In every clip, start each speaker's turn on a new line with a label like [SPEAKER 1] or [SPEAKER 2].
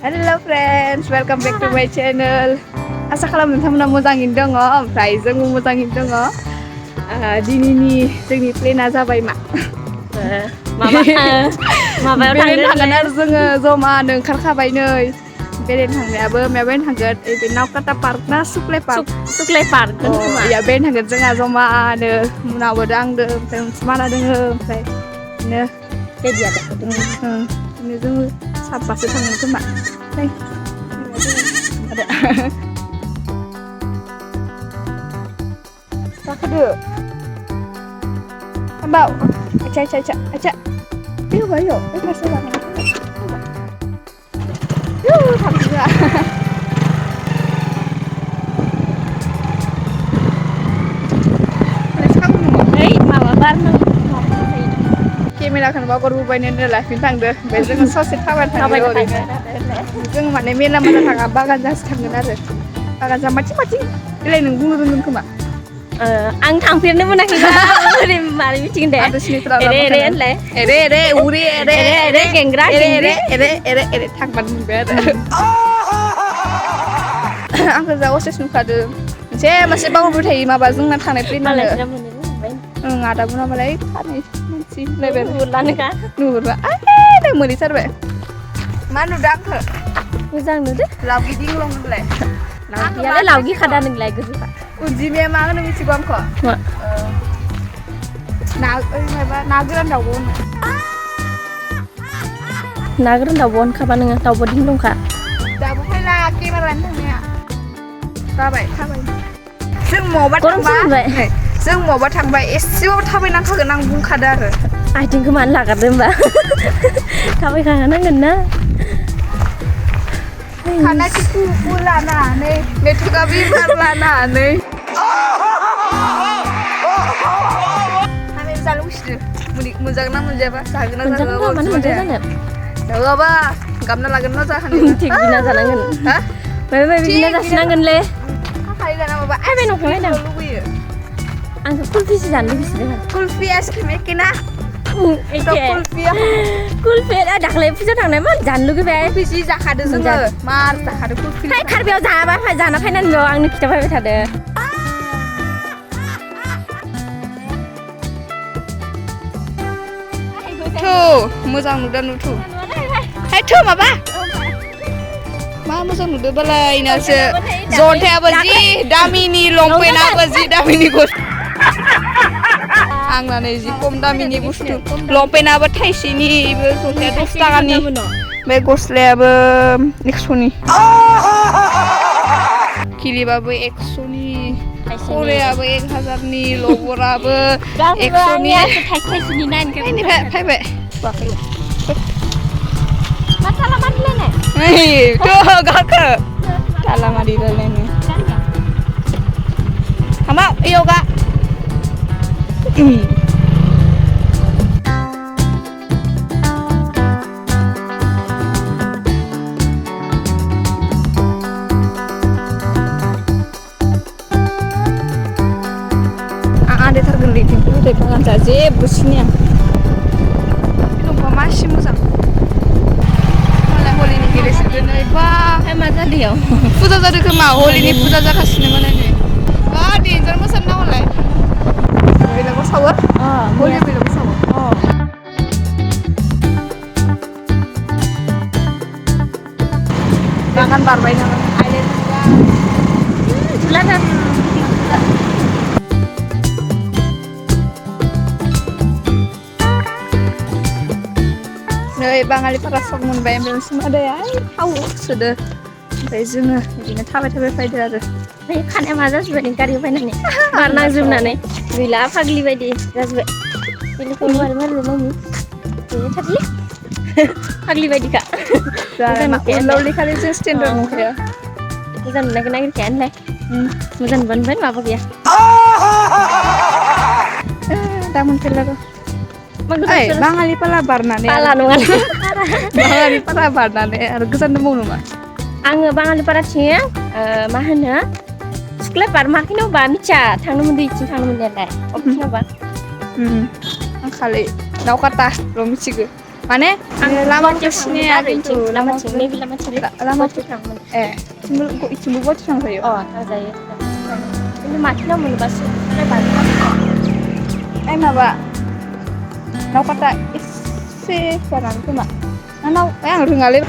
[SPEAKER 1] Hello friends, welcome back to my channel. Asa खालामो नोंथांमोना मोजाङैनो दङ ओमफ्राय जोंबो मोजाङैनो दङ। दिनैनि जोंनि प्लेनआ जाबाय माबायाव थांगोन आरो जोङो जमानो ओंखारखाबाय नै बेरायनो थांनायाबो माबायाव थांगोन बे नावकाता पार्क ना सुक्लाय पार्क या बेरायनो थांगोन जोंहा जमानो मुनाबो दांदों ओमफ्राय माना दोङो ओमफ्राय बिदिनो बेदिया बिदिनो जोङो साबासो थांगोन खोमा जाखोदो Mbak, aja. Ayo, kasih lah. Tham juga. Kamera bawa korban ini lah, bintang deh. Biasanya sosial kawan tanggal ini. Jeng mana mela mana tangga bagan jas tangga ada. Bagan jas macam-macam. Ini nunggu kemana?
[SPEAKER 2] Ang tampilnya mana kita? Mari bikin deh. Ere, genggra.
[SPEAKER 1] Tangban ber. Ang kerja osis nuka deh. Saya masih bangun berhari ma bazung na tanah print mana? Ada pun apa lagi? Masih lebar.
[SPEAKER 2] Nuran kan?
[SPEAKER 1] Nuran. Dah mulai serba. Mana udah ke?
[SPEAKER 2] Uzang nude?
[SPEAKER 1] Lagi dinglong nulai.
[SPEAKER 2] Lagi kadang nilai gitu pak.
[SPEAKER 1] Uji memang nunggu si bangko. Nageran dawon.
[SPEAKER 2] Nageran dawon kapan nengah dawon dinglong kak?
[SPEAKER 1] Dawon hay lagi malan thangnya. Tabai.ซึ่งหมอบัดทางใบซิวทำไปนั่งเขากับนั่งบุ้งคาดาร์
[SPEAKER 2] จริงคือมันหลักกันเดิมปะทำไปค่ะนั่งเงินนะ
[SPEAKER 1] Karena cipu lana nih, metu kabi lana nih. Kami bisa lucu, muzakna mujaba, sagna sagna.
[SPEAKER 2] Mana mujaba?
[SPEAKER 1] Jaga apa? Kamna lagi nasa kan?
[SPEAKER 2] Tik bina sanangan. Hah? Bebe bina sanangan le.
[SPEAKER 1] Hari dan apa?
[SPEAKER 2] Beno kau ena. Angkat kulfi sih jangan lebih sedih.
[SPEAKER 1] Kulfi es krim kena.
[SPEAKER 2] Kulfi ada klep sih orang nama jangan lupa be.
[SPEAKER 1] Kulfi sih zakade semua. Mar zakade kulfi.
[SPEAKER 2] Hai karbiau jangan apa jangan apa nan lo angni kita apa ada.
[SPEAKER 1] Tuh, mo장 nudan nutu. Hai tuh apa? Ma mo장 nudan balai nasi. Zonte apa sih? Damini lompen apa sih? Damini gus. Angan sih, kom damini bustu. Lompen apa Thai-sini, zonte 10 taga nih. Be gosle apa 100 nih. Kili apa 100 nih. Korea apa 1000 nih. Lobor apa 100 nih.
[SPEAKER 2] Thai-sini nan kan.
[SPEAKER 1] Ini pe.
[SPEAKER 2] Masalah mandi lene.
[SPEAKER 1] Nih, tuh gak ke. Salah mandi lene. Ama, iyo kak. Ada tergelitik tuh deh kangen saja busnya. Lupa masih musang. Malah holi ini kiri sebenarnya bah.
[SPEAKER 2] Masa dia.
[SPEAKER 1] Puja jadi kemau holi ini puja jadi kasih mana nih? Ah di jangan musang nak oleh. Bila kau sawah? Holi bila kau sawah? Jangan barbain orang. Island juga.
[SPEAKER 2] Belanda.
[SPEAKER 1] Bangali para somun bayam belum semua ada ya. Tahu sudah. Sampai zona jadi tahu faida ada.
[SPEAKER 2] Kan emang jas bening kari apa nih? Karena zona nih. Bila pagli badi jas be. Ini keluar lagi. Ini tadi. Pagli badi kak.
[SPEAKER 1] Jangan lalu kali standar mungkin ya.
[SPEAKER 2] Bukan lagi kan lah. Bukan ban apa ya?
[SPEAKER 1] Tak mungkin lah. Bangali pala barnane. Bangali pala barnane. Ada kesan nemu nama.
[SPEAKER 2] Ang bangali para cia, mana? Sekolah par makin apa? Mica, tanggung mundi cing tanggung mundi ada. Opsi apa?
[SPEAKER 1] Ang kali, naukata, belum cigu. माने लामाखौ सिनाया खिन्थु
[SPEAKER 2] लामाथिं नैबे लामाथिं
[SPEAKER 1] लामाथिं
[SPEAKER 2] थांमोन
[SPEAKER 1] इथिंबो बथि थांजायो
[SPEAKER 2] थांजायो खिन्थु माथिनाव मोनबासो सुक्लाय पार्क
[SPEAKER 1] ओइ माबा नावकाटा एसे बारानो खोमा आं रोङालै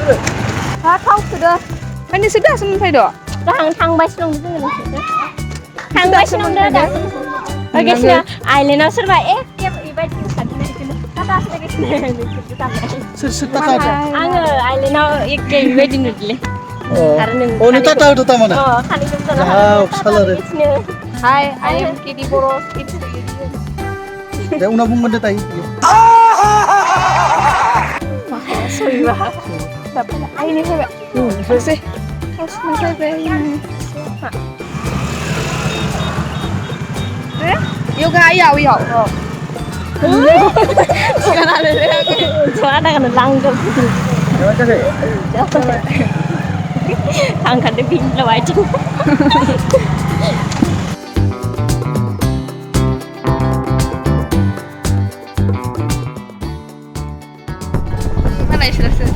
[SPEAKER 1] हा थाव सोदो ओमफ्राय नोंसोर दासो मोनफैद'
[SPEAKER 2] थांबायसो दं जोङो थांबायसो दं दासो गासिनो आइलेन्डआव सोरबा एखे बेबायदि
[SPEAKER 3] सोर टाटा
[SPEAKER 2] आङो आइलेन्डआव एखे बेबायदि नुदोंलै आरो नों
[SPEAKER 3] नों टाटा होदो तारमाने
[SPEAKER 2] खानैजों
[SPEAKER 3] सालारे
[SPEAKER 1] हाय आइ एम केडि बर'
[SPEAKER 3] दे उनाव बुंगोन दे दायो
[SPEAKER 1] सरिबा आइनि फैबाय एसे फैबाय yoga ayaw
[SPEAKER 2] ada kan langgam angkat dia pindah aja
[SPEAKER 1] mana selesai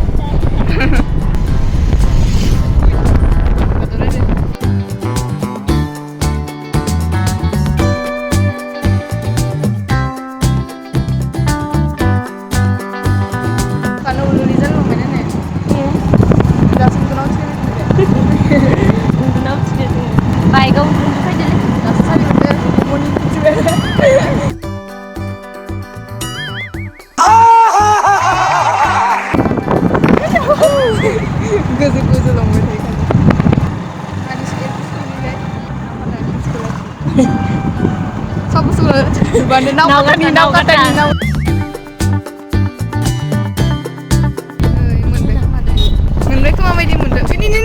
[SPEAKER 2] baik kau belum juga jadi
[SPEAKER 1] Guzu-guzu lomba tadi kan. Sabu sudah dibanding nau kata ni nau. Mereka mama dia muda. Ini.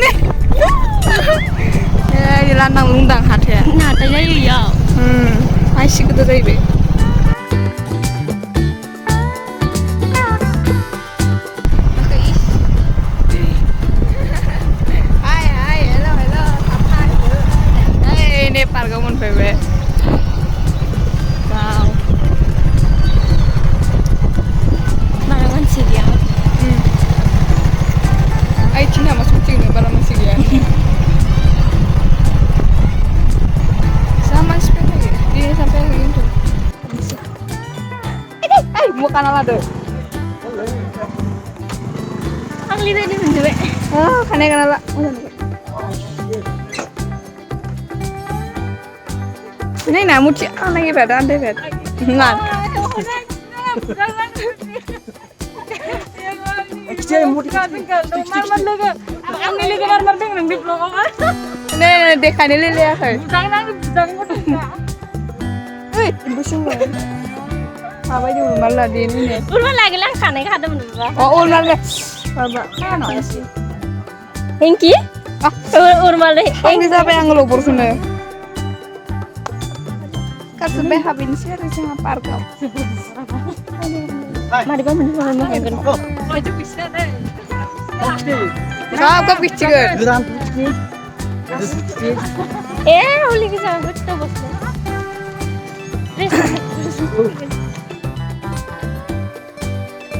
[SPEAKER 1] Ya, di landang lundang hati.
[SPEAKER 2] nah tanya ya
[SPEAKER 1] Asyik tu tadi be. Pargamun bebek.
[SPEAKER 2] wow marangan sih ya
[SPEAKER 1] Ay, Cina masuk Cina para masih dia. Sama sepeda ya. Dia sampai gitu. Ay, bukan ala deh.
[SPEAKER 2] Angli tadi menjual
[SPEAKER 1] Kane kanala. Ini namu sih, lagi beda ande beda. Ngan. Nih, dekhan ini lihat kan. Busung lah. Apa itu malah di ini nih.
[SPEAKER 2] Ulman lagi lang kane kada menurut
[SPEAKER 1] Oh, ular deh. Coba. Mana sih?
[SPEAKER 2] Hengki urmal deh
[SPEAKER 1] Ini siapa yang ngelubur sana? Kasih habis sih ada sih ngapar kau.
[SPEAKER 2] mari ba menjual makan
[SPEAKER 1] Maju bisa deh. Kau pici kan?
[SPEAKER 2] uli bisa betul bos